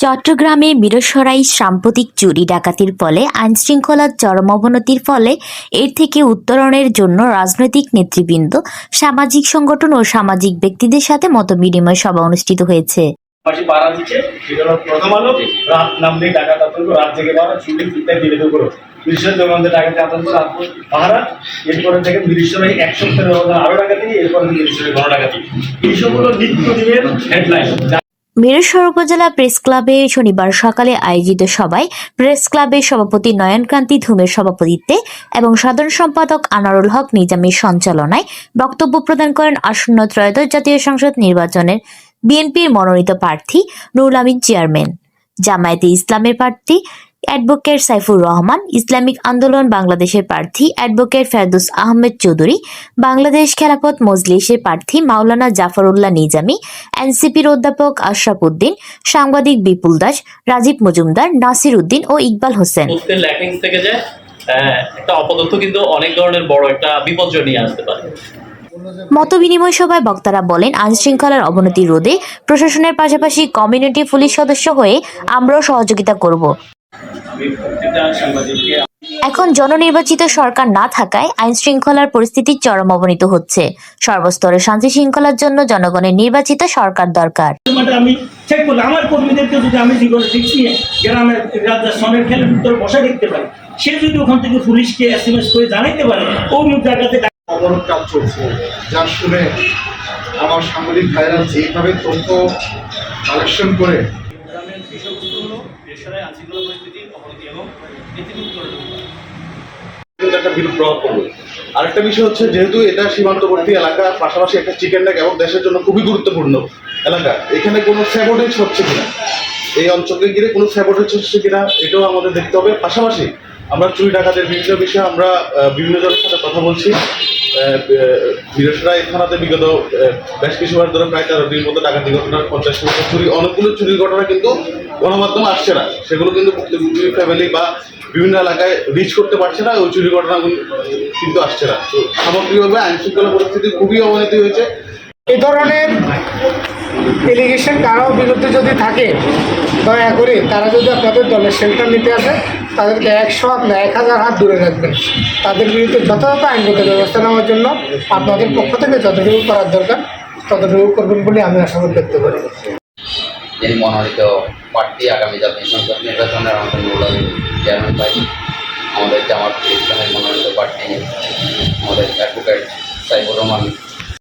চট্টগ্রামে মিরসরাই সাম্প্রতিক চুরি ডাকাতির ফলে আইনশৃঙ্খলার চরম অবনতির ফলে এর থেকে উত্তরণের জন্য রাজনৈতিক নেতৃবৃন্দ, সামাজিক সংগঠন ও সামাজিক ব্যক্তিদের সাথে মতবিনিময় সভা অনুষ্ঠিত হয়েছে। পাশে পাড়া দিচ্ছে, সেটা হলো প্রথম আলো। রাত নামলেই ডাকাত আতঙ্ক, রাত জেগে পাড়া শুটিং ইত্যাদি বিরোধ করো মিরসরাই জগবন্ধে ডাকাতি আতঙ্ক, রাত পাহারা। এরপরে থেকে মিরসরাই এক সপ্তাহের ব্যবধান আরো ডাকাতি, এরপরে মিরসরাই গণ ডাকাতি। এইসব হলো নিত্যদিনের হেডলাইন। মিরসরাই উপজেলা প্রেস ক্লাবে শনিবার সকালে আয়োজিত সভায় প্রেস ক্লাবের সভাপতি নয়নকান্তি ধুমের সভাপতিত্বে এবং সাধারণ সম্পাদক আনারুল হক নিজামীর সঞ্চালনায় বক্তব্য প্রদান করেন আসন্ন ত্রয়োদশ জাতীয় সংসদ নির্বাচনের বিএনপির মনোনীত প্রার্থী নুরুল আমিন চেয়ারম্যান, জামায়াতে ইসলামের প্রার্থী অ্যাডভোকেট সাইফুর রহমান, ইসলামিক আন্দোলন বাংলাদেশের প্রার্থী অ্যাডভোকেট ফেরদৌস আহমেদ চৌধুরী, বাংলাদেশ খেলাফত মজলিসের প্রার্থী মাওলানা জাফরুল্লাহ নিজামী, এনসিপির অধ্যাপক আশরাফ উদ্দিন, সাংবাদিক বিপুল দাস, রাজীব মজুমদার, নাসির উদ্দিন ও ইকবাল হোসেন। একটা অপতথ্য কিন্তু অনেক ধরনের বড় একটা বিপর্যয় নিয়ে আসতে পারে। মতবিনিময় সভায় বক্তারা বলেন, আইনশৃঙ্খলার অবনতি রোধে প্রশাসনের পাশাপাশি কমিউনিটি পুলিশ সদস্য হয়ে আমরাও সহযোগিতা করব। এখন জননির্বাচিত সরকার না থাকায় আইন শৃঙ্খলার পরিস্থিতি চরম অবনীত হচ্ছে। সর্বস্তরে শান্তি শৃঙ্খলার জন্য জনগণের নির্বাচিত সরকার দরকার। আমি চেক করলাম আমার কর্মীদেরকে যদি আমি গ্রামের রাজধানীর খেলার ভিতরে বসা দেখতে পাই, সে যদি ওখান থেকে পুলিশকে SMS করে জানাইতে পারে ওই জায়গাতে অবরোধ কাজ চলছে, যা শুনে আমার সাংবাদিক ভাইরা যেভাবে তথ্য কালেকশন করে একটা বিরূপ প্রভাব পড়বে। আরেকটা বিষয় হচ্ছে, যেহেতু এটা সীমান্তবর্তী এলাকা, পাশাপাশি একটা চিকেন নেক এবং দেশের জন্য খুবই গুরুত্বপূর্ণ এলাকা, এখানে কোনো স্যাবোটেজ হচ্ছে কিনা, এই অঞ্চলকে ঘিরে কোনো স্যাবোটেজ হচ্ছে কিনা এটাও আমাদের দেখতে হবে। পাশাপাশি আমরা চুরি ডাকাতের বিভিন্ন বিষয়ে আমরা বিভিন্ন জনের সাথে কথা বলছি। মিরসরাই থানাতে বিগত বেশ কিছু বার ধরে প্রায় 13টির মতো ডাকাতি ঘটনা, 50 মতো চুরি, অনেকগুলো চুরির ঘটনা কিন্তু গণমাধ্যমে আসছে না, সেগুলো কিন্তু ভুক্তভোগী ফ্যামিলি বা বিভিন্ন এলাকায় রিচ করতে পারছে না, ওই চুরি ঘটনাগুলো কিন্তু আসছে না। তো সামগ্রিকভাবে আইন শৃঙ্খলা পরিস্থিতি খুবই অবনতি হয়েছে। এই ধরনের এলিগেশন কারো বিরুদ্ধে যদি থাকে, দয়া করে তারা যদি আপনাদের দলের শেল্টার নিতে আসে, তাদেরকে 100 না 1000 হাত দূরে রাখবেন। তাদের বিরুদ্ধে যথাযথ আইনগত ব্যবস্থা নেওয়ার জন্য আপনাদের পক্ষ থেকে যতটুকু করার দরকার ততটুকু করবেন বলে আমি আশাবাদ ব্যক্ত করি। যিনি মনোনীত প্রার্থী আগামী জাতীয় সংসদ নির্বাচনের আমাদের নুরুল আমিন চেয়ারম্যান ভাই, আমাদের জামাত ইসলামের মনোনীত প্রার্থী আমাদের অ্যাডভোকেট সাইফুর রহমান